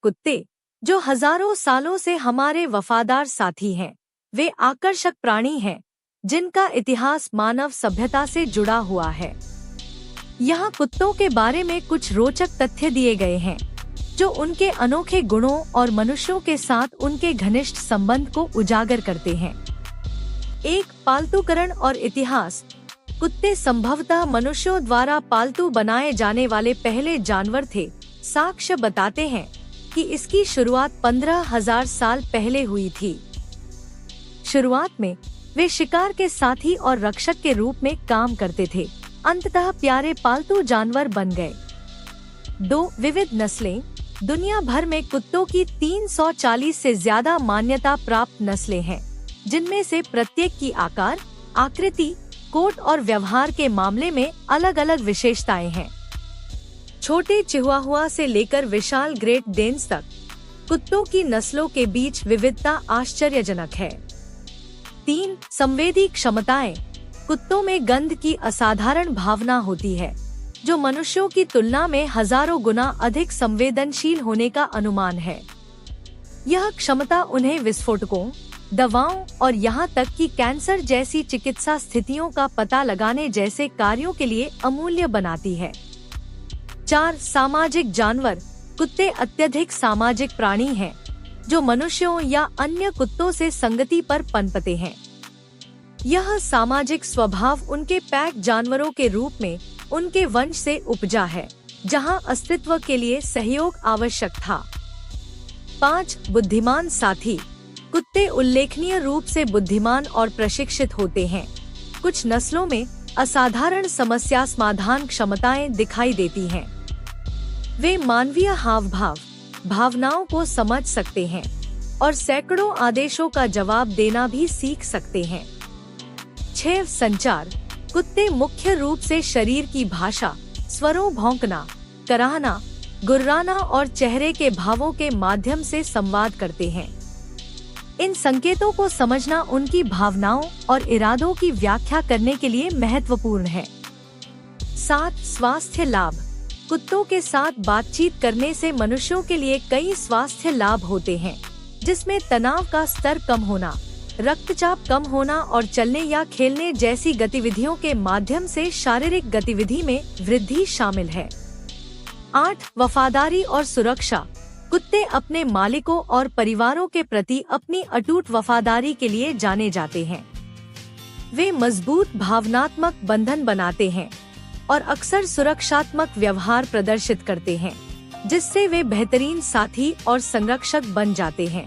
कुत्ते, जो हजारों सालों से हमारे वफादार साथी हैं, वे आकर्षक प्राणी हैं जिनका इतिहास मानव सभ्यता से जुड़ा हुआ है। यहाँ कुत्तों के बारे में कुछ रोचक तथ्य दिए गए हैं जो उनके अनोखे गुणों और मनुष्यों के साथ उनके घनिष्ठ संबंध को उजागर करते हैं। एक, पालतूकरण और इतिहास। कुत्ते संभवतः मनुष्यों द्वारा पालतू बनाए जाने वाले पहले जानवर थे। साक्ष्य बताते हैं कि इसकी शुरुआत 15,000 साल पहले हुई थी। शुरुआत में वे शिकार के साथी और रक्षक के रूप में काम करते थे, अंततः प्यारे पालतू जानवर बन गए। 2, विविध नस्लें। दुनिया भर में कुत्तों की 340 से ज्यादा मान्यता प्राप्त नस्लें हैं, जिनमें से प्रत्येक की आकार, आकृति, कोट और व्यवहार के मामले में अलग अलग विशेषताएं हैं। छोटे चिहुआहुआ से लेकर विशाल ग्रेट डेन्स तक कुत्तों की नस्लों के बीच विविधता आश्चर्यजनक है। 3, संवेदी क्षमताएं। कुत्तों में गंध की असाधारण भावना होती है, जो मनुष्यों की तुलना में हजारों गुना अधिक संवेदनशील होने का अनुमान है। यह क्षमता उन्हें विस्फोटकों, दवाओं और यहाँ तक कि कैंसर जैसी चिकित्सा स्थितियों का पता लगाने जैसे कार्यों के लिए अमूल्य बनाती है। 4, सामाजिक जानवर। कुत्ते अत्यधिक सामाजिक प्राणी हैं, जो मनुष्यों या अन्य कुत्तों से संगति पर पनपते हैं। यह सामाजिक स्वभाव उनके पैक जानवरों के रूप में उनके वंश से उपजा है, जहां अस्तित्व के लिए सहयोग आवश्यक था। 5, बुद्धिमान साथी। कुत्ते उल्लेखनीय रूप से बुद्धिमान और प्रशिक्षित होते हैं। कुछ नस्लों में असाधारण समस्या समाधान क्षमताएं दिखाई देती हैं। वे मानवीय हाव-भाव, भावनाओं को समझ सकते हैं और सैकड़ों आदेशों का जवाब देना भी सीख सकते हैं। 6, संचार। कुत्ते मुख्य रूप से शरीर की भाषा, स्वरों, भौंकना, कराहना, गुर्राना और चेहरे के भावों के माध्यम से संवाद करते हैं। इन संकेतों को समझना उनकी भावनाओं और इरादों की व्याख्या करने के लिए महत्वपूर्ण है। 7, स्वास्थ्य लाभ। कुत्तों के साथ बातचीत करने से मनुष्यों के लिए कई स्वास्थ्य लाभ होते हैं, जिसमें तनाव का स्तर कम होना, रक्तचाप कम होना और चलने या खेलने जैसी गतिविधियों के माध्यम से शारीरिक गतिविधि में वृद्धि शामिल है। 8, वफादारी और सुरक्षा। कुत्ते अपने मालिकों और परिवारों के प्रति अपनी अटूट वफादारी के लिए जाने जाते हैं। वे मजबूत भावनात्मक बंधन बनाते हैं और अक्सर सुरक्षात्मक व्यवहार प्रदर्शित करते हैं, जिससे वे बेहतरीन साथी और संरक्षक बन जाते हैं।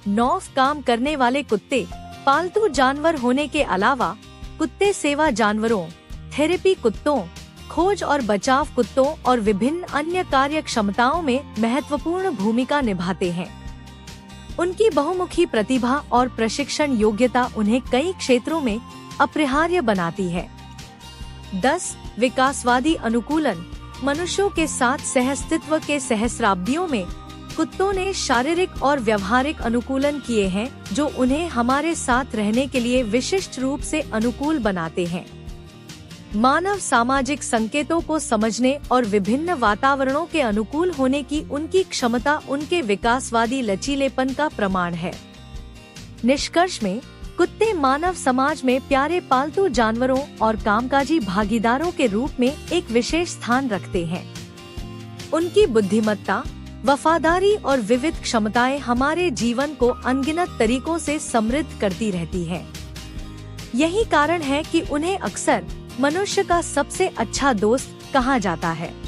9, काम करने वाले कुत्ते। पालतू जानवर होने के अलावा कुत्ते सेवा जानवरों, थेरेपी कुत्तों, खोज और बचाव कुत्तों और विभिन्न अन्य कार्य क्षमताओं में महत्वपूर्ण भूमिका निभाते हैं। उनकी बहुमुखी प्रतिभा और प्रशिक्षण योग्यता उन्हें कई क्षेत्रों में अपरिहार्य बनाती है। 10, विकासवादी अनुकूलन। मनुष्यों के साथ सहअस्तित्व के सहस्राब्दियों में कुत्तों ने शारीरिक और व्यवहारिक अनुकूलन किए हैं, जो उन्हें हमारे साथ रहने के लिए विशिष्ट रूप से अनुकूल बनाते हैं। मानव सामाजिक संकेतों को समझने और विभिन्न वातावरणों के अनुकूल होने की उनकी क्षमता उनके विकासवादी लचीलेपन का प्रमाण है। निष्कर्ष में कुत्ते मानव समाज में प्यारे पालतू जानवरों और कामकाजी भागीदारों के रूप में एक विशेष स्थान रखते हैं। उनकी बुद्धिमत्ता, वफादारी और विविध क्षमताएं हमारे जीवन को अनगिनत तरीकों से समृद्ध करती रहती हैं। यही कारण है कि उन्हें अक्सर मनुष्य का सबसे अच्छा दोस्त कहा जाता है।